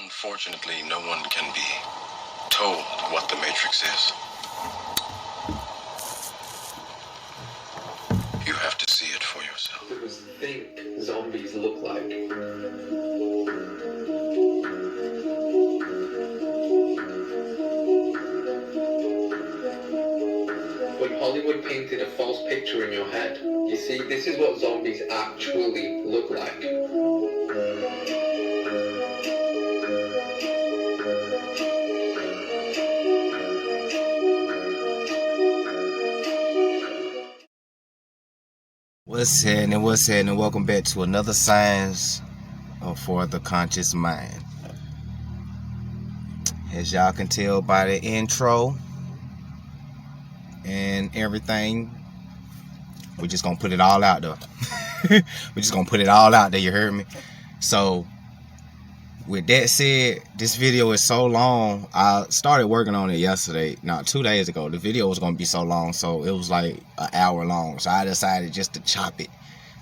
Unfortunately, no one can be told what the Matrix is. You have to see it for yourself. What does think zombies look like? When Hollywood painted a false picture in your head, you see, this is what zombies actually look like. What's happening? Welcome back to another Science for the Conscious Mind. As y'all can tell by the intro and everything, we're just gonna put it all out there. We're just gonna put it all out there, you heard me? So, with that said, this video is so long. I started working on it yesterday, not 2 days ago. The video was gonna be so long, so it was like an hour long. So I decided just to chop it.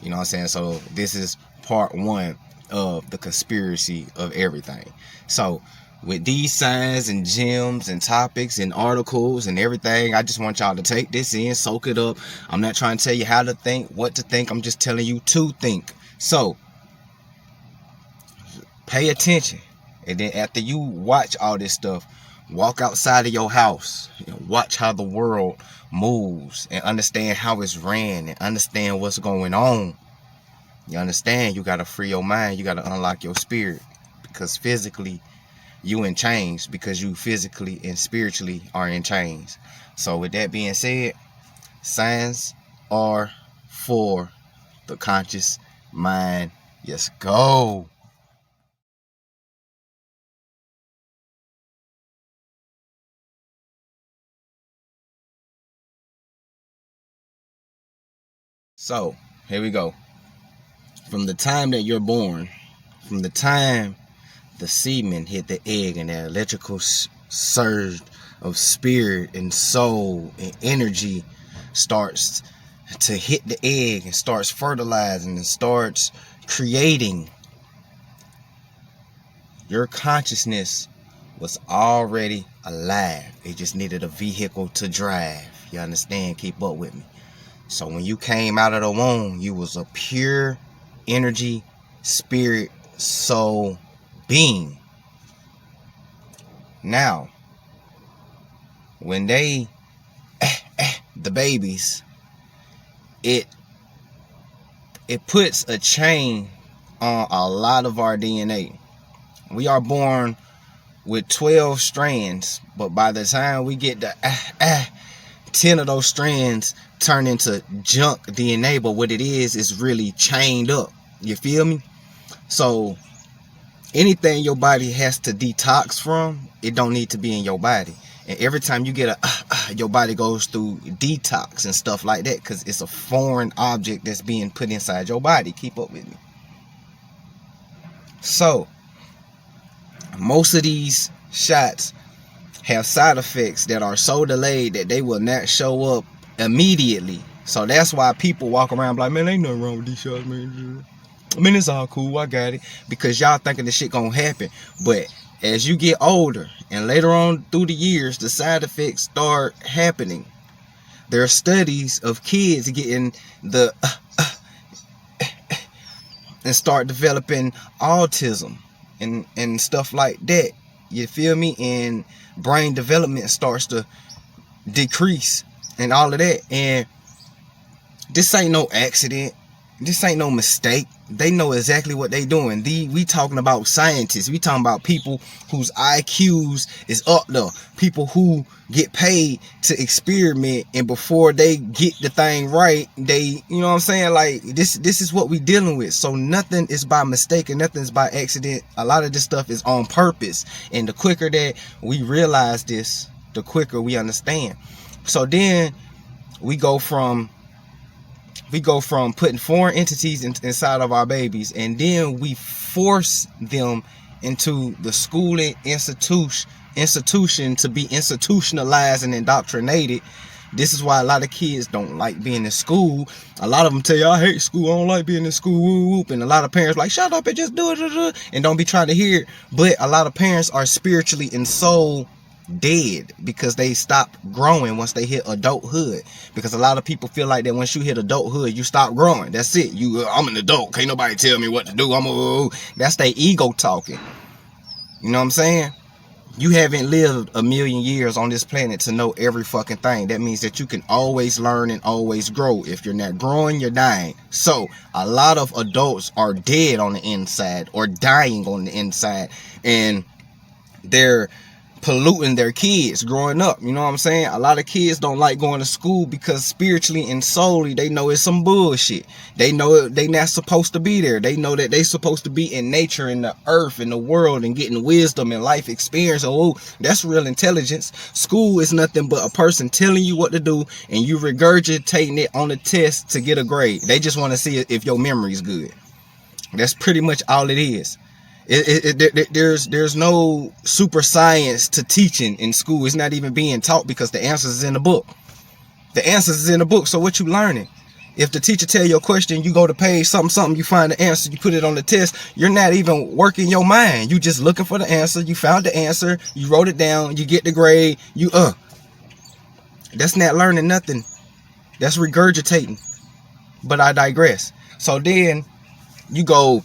You know what I'm saying? So this is part one of the conspiracy of everything. So with these signs and gems and topics and articles and everything, I just want y'all to take this in, soak it up. I'm not trying to tell you how to think, what to think. I'm just telling you to think. So pay attention. And then after you watch all this stuff, walk outside of your house and watch how the world moves and understand how it's ran and understand what's going on. You understand? You got to free your mind. You got to unlock your spirit, because physically you in chains, because you physically and spiritually are in chains. So with that being said, signs are for the conscious mind. Let's go. So here we go. From the time that you're born, from the time the semen hit the egg and the electrical surge of spirit and soul and energy starts to hit the egg and starts fertilizing and starts creating, your consciousness was already alive. It just needed a vehicle to drive. You understand? Keep up with me. So when you came out of the womb, you was a pure energy, spirit, soul being. Now, when they, the babies, it puts a chain on a lot of our DNA. We are born with 12 strands, but by the time we get to 10 of those strands turn into junk DNA, but what it is really chained up. You feel me? So anything your body has to detox from, it don't need to be in your body. And every time you get your body goes through detox and stuff like that, because it's a foreign object that's being put inside your body. Keep up with me. So most of these shots have side effects that are so delayed that they will not show up immediately. So that's why people walk around like, man, ain't nothing wrong with these shots, man. I mean, it's all cool, I got it. Because y'all thinking this shit gonna happen. But as you get older and later on through the years, the side effects start happening. There are studies of kids getting the and start developing autism and stuff like that. You feel me? And brain development starts to decrease and all of that. And this ain't no accident. This ain't no mistake. They know exactly what they doing. We talking about scientists. We talking about people whose IQs is up there. People who get paid to experiment, and before they get the thing right, they, you know what I'm saying? Like this is what we dealing with. So nothing is by mistake and nothing is by accident. A lot of this stuff is on purpose. And the quicker that we realize this, the quicker we understand. So then we go from putting foreign entities inside of our babies, and then we force them into the schooling institution to be institutionalized and indoctrinated This is why a lot of kids don't like being in school. A lot of them tell you, I hate school, I don't like being in school, whoop, whoop. And a lot of parents like, shut up and just do it, and don't be trying to hear it. But a lot of parents are spiritually and soul dead because they stop growing once they hit adulthood. Because a lot of people feel like that once you hit adulthood, you stop growing. That's it. I'm an adult. Can't nobody tell me what to do. That's their ego talking. You know what I'm saying? You haven't lived a million years on this planet to know every fucking thing. That means that you can always learn and always grow. If you're not growing, you're dying. So a lot of adults are dead on the inside or dying on the inside, and they're polluting their kids growing up. You know what I'm saying? A lot of kids don't like going to school because spiritually and soully they know it's some bullshit. They know they not supposed to be there. They know that they supposed to be in nature, in the earth, in the world, and getting wisdom and life experience. Oh, that's real intelligence. School is nothing but a person telling you what to do and you regurgitating it on a test to get a grade. They just want to see if your memory is good. That's pretty much all it is. There's no super science to teaching in school. It's not even being taught because the answers is in the book. The answers is in the book. So what you learning? If the teacher tell you a question, you go to page something, you find the answer, you put it on the test. You're not even working your mind. You just looking for the answer. You found the answer. You wrote it down. You get the grade. That's not learning nothing. That's regurgitating. But I digress. So then you go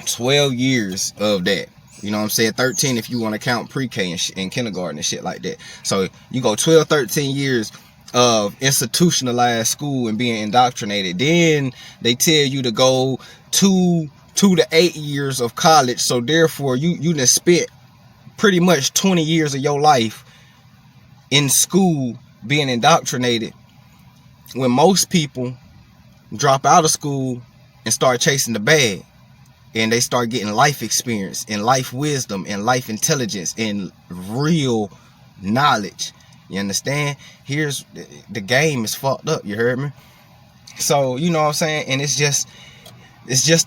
12 years of that. You know what I'm saying? 13 if you want to count pre-K and kindergarten and shit like that. So you go 12, 13 years of institutionalized school and being indoctrinated. Then they tell you to go 2 to 8 years of college. So therefore you done spent pretty much 20 years of your life in school being indoctrinated, when most people drop out of school and start chasing the bag. And they start getting life experience and life wisdom and life intelligence and real knowledge. You understand? Here's the game is fucked up. You heard me? So, you know what I'm saying? And it's just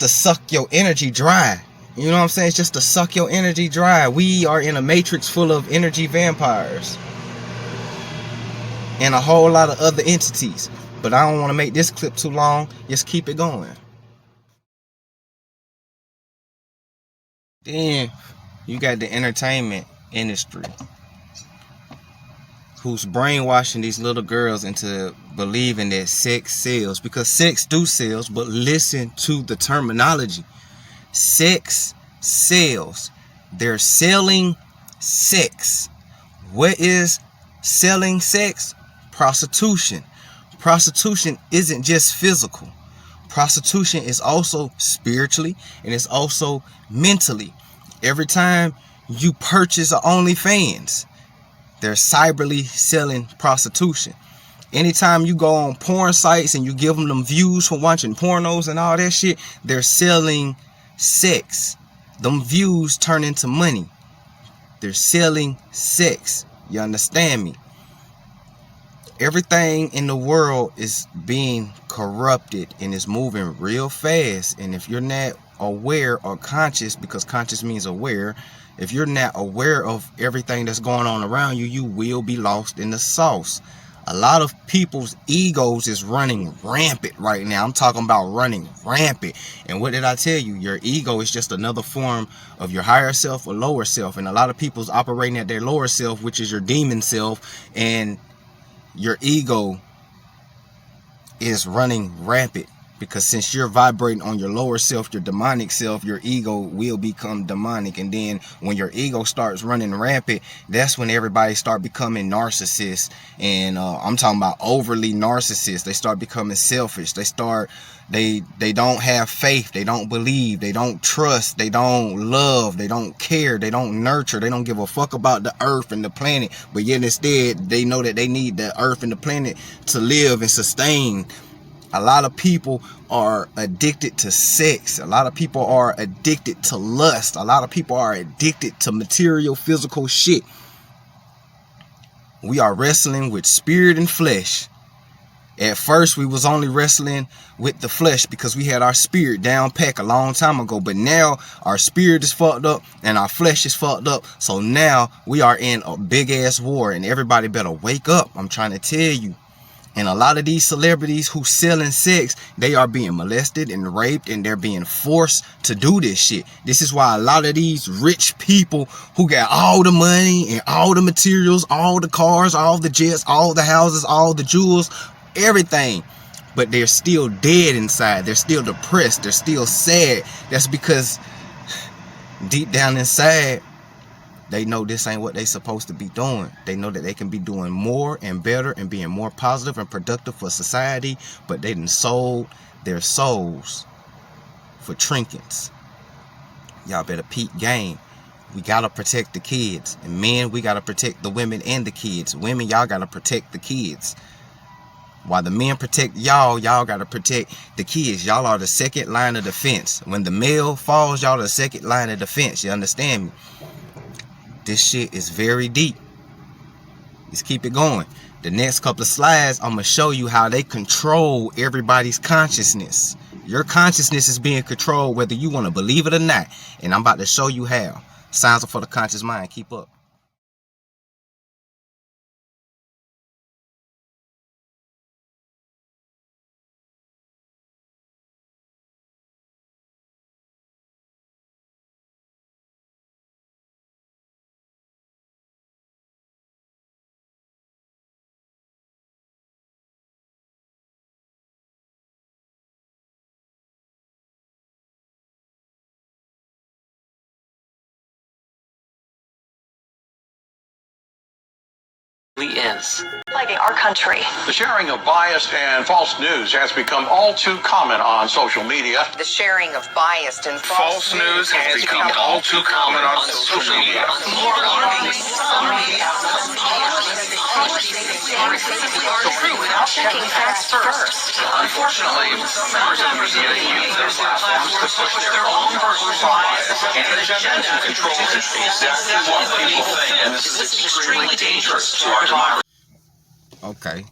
to suck your energy dry. You know what I'm saying? It's just to suck your energy dry. We are in a matrix full of energy vampires and a whole lot of other entities. But I don't want to make this clip too long. Just keep it going. Then you got the entertainment industry, who's brainwashing these little girls into believing that sex sells, because sex do sells. But listen to the terminology. Sex sells. They're selling sex. What is selling sex? Prostitution. Prostitution isn't just physical. Prostitution is also spiritually, and it's also mentally. Every time you purchase an OnlyFans, they're cyberly selling prostitution. Anytime you go on porn sites and you give them views for watching pornos and all that shit, they're selling sex. Them views turn into money. They're selling sex. You understand me? Everything in the world is being corrupted and is moving real fast. And if you're not aware or conscious, because conscious means aware, if you're not aware of everything that's going on around you, you will be lost in the sauce. A lot of people's egos is running rampant right now. I'm talking about running rampant. And what did I tell you? Your ego is just another form of your higher self or lower self. And a lot of people's operating at their lower self, which is your demon self. And your ego is running rampant, because since you're vibrating on your lower self, your demonic self, your ego will become demonic. And then when your ego starts running rampant, that's when everybody start becoming narcissists. And I'm talking about overly narcissists. They start becoming selfish. They don't have faith. They don't believe. They don't trust. They don't love. They don't care. They don't nurture. They don't give a fuck about the earth and the planet. But yet instead, they know that they need the earth and the planet to live and sustain. A lot of people are addicted to sex. A lot of people are addicted to lust. A lot of people are addicted to material, physical shit. We are wrestling with spirit and flesh. At first, we was only wrestling with the flesh because we had our spirit down pack a long time ago. But now our spirit is fucked up and our flesh is fucked up. So now we are in a big ass war, and everybody better wake up. I'm trying to tell you. And a lot of these celebrities who selling sex, they are being molested and raped, and they're being forced to do this shit. This is why a lot of these rich people who got all the money and all the materials, all the cars, all the jets, all the houses, all the jewels, everything, but they're still dead inside. They're still depressed. They're still sad. That's because deep down inside, they know this ain't what they supposed to be doing. They know that they can be doing more and better and being more positive and productive for society, but they done sold their souls for trinkets. Y'all better peep game. We gotta protect the kids. And men, we gotta protect the women and the kids. Women, y'all gotta protect the kids. While the men protect y'all, y'all gotta protect the kids. Y'all are the second line of defense. When the male falls, y'all are the second line of defense. You understand me? This shit is very deep. Let's keep it going. The next couple of slides, I'm going to show you how they control everybody's consciousness. Your consciousness is being controlled whether you want to believe it or not. And I'm about to show you how. Signs are for the conscious mind. Keep up. Is plaguing our country. The sharing of biased and false news has become all too common on social media. The sharing of biased and false news has become all too common on social media. More alarming, some media are true without checking facts first. Unfortunately, some members of the media use their platforms to push their own personal bias and agenda to control exactly what people think. And this is extremely dangerous to our democracy. Okay,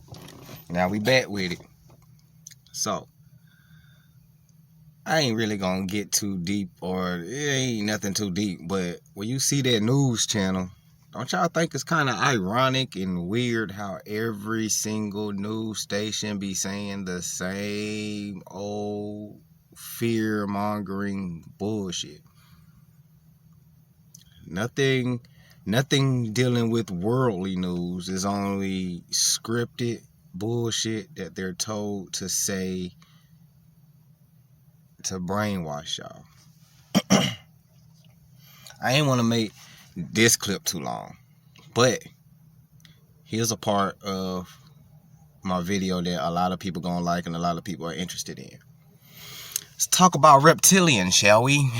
now we back with it. So I ain't really gonna get too deep, or it ain't nothing too deep, but when you see that news channel, don't y'all think it's kind of ironic and weird how every single news station be saying the same old fear-mongering bullshit? Nothing dealing with worldly news. Is only scripted bullshit that they're told to say to brainwash y'all. I ain't want to make this clip too long, but here's a part of my video that a lot of people gonna like and a lot of people are interested in. Let's talk about reptilians, shall we?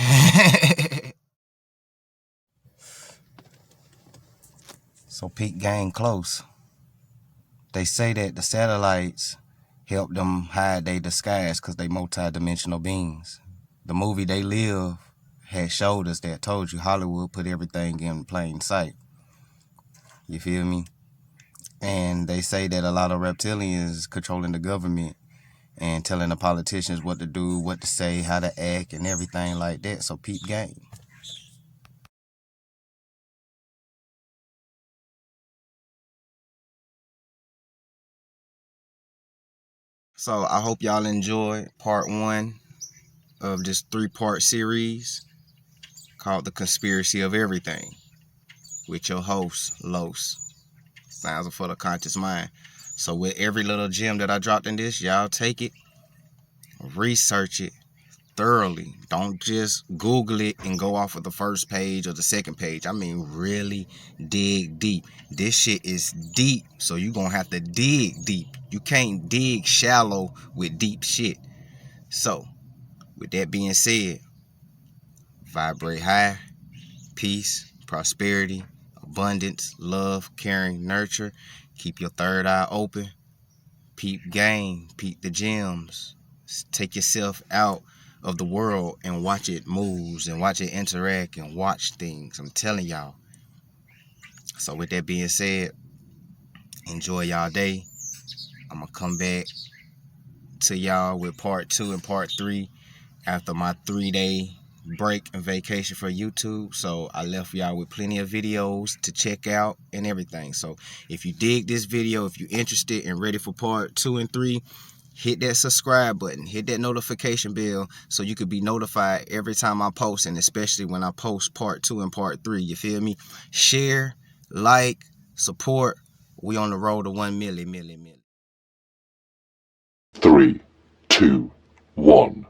So peep game close. They say that the satellites help them hide their disguise because they multi-dimensional beings. The movie They Live had showed us that, told you Hollywood put everything in plain sight. You feel me? And they say that a lot of reptilians controlling the government and telling the politicians what to do, what to say, how to act, and everything like that. So peep game. So I hope y'all enjoyed part 1 of this 3-part series called The Conspiracy of Everything with your host, Los. Sounds for the conscious mind. So with every little gem that I dropped in this, y'all take it, research it thoroughly. Don't just Google it and go off of the first page or the second page. I mean, really dig deep. This shit is deep, so you're gonna have to dig deep. You can't dig shallow with deep shit. So, with that being said, vibrate high, peace, prosperity, abundance, love, caring, nurture. Keep your third eye open. Peep game, peep the gems. Take yourself out of the world and watch it moves and watch it interact and watch things. I'm telling y'all. So with that being said, enjoy y'all day. I'm gonna come back to y'all with part 2 and part 3 after my 3-day break and vacation for YouTube, so I left y'all with plenty of videos to check out and everything. So if you dig this video, if you're interested and ready for part 2 and 3, hit that subscribe button, hit that notification bell so you could be notified every time I post, and especially when I post part 2 and part 3. You feel me? Share, like, support. We on the road to 1 million. 3, 2, 1.